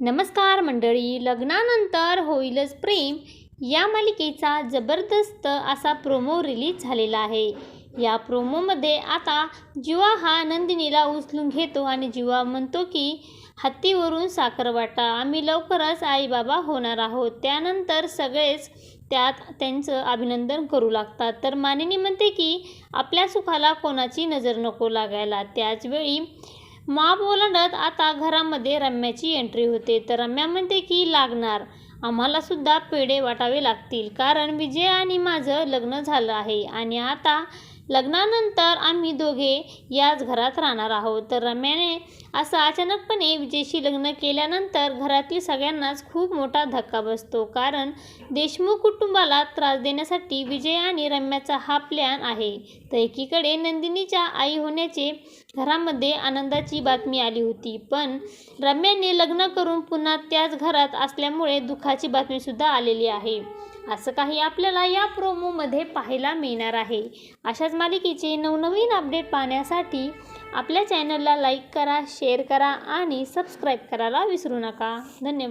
नमस्कार मंडळी, लग्नानंतर होईलच प्रेम या मालिकेचा जबरदस्त असा प्रोमो रिलीज झालेला आहे. या प्रोमोमध्ये आता जीवा हा नंदिनीला उचलून घेतो आणि जीवा म्हणतो की हत्तीवरून साखर वाटा, आम्ही लवकरच आई बाबा होणार आहोत. त्यानंतर सगळेच त्यात त्यांचं अभिनंदन करू लागतात. तर मानिनी म्हणते की आपल्या सुखाला कोणाची नजर नको लागायला. त्याचवेळी माप ओलांडत आता घरामध्ये रम्याची एंट्री होते. तर रम्या म्हणते की लागणार, आम्हाला सुद्धा पेढे वाटावे लागतील, कारण विजय आणि माझं लग्न झालं आहे आणि आता लग्नानंतर आम्ही दोघे याच घरात राहणार आहोत. तर रम्याने असं अचानकपणे विजयशी लग्न केल्यानंतर घरातील सगळ्यांनाच खूप मोठा धक्का बसतो, कारण देशमुख कुटुंबाला त्रास देण्यासाठी विजय आणि रम्याचा हा प्लॅन आहे. तर एकीकडे नंदिनीच्या आई होण्याचे घरामध्ये आनंदाची बातमी आली होती, पण रम्याने लग्न करून पुन्हा त्याच घरात असल्यामुळे दुःखाची बातमीसुद्धा आलेली आहे. असं काही आपल्याला या प्रोमोमध्ये पाहायला मिळणार आहे. अशाच मालिकेचे नवनवीन अपडेट पाहण्यासाठी आपल्या चॅनलला लाईक करा, शेअर करा आणि सबस्क्राईब करायला विसरू नका. धन्यवाद.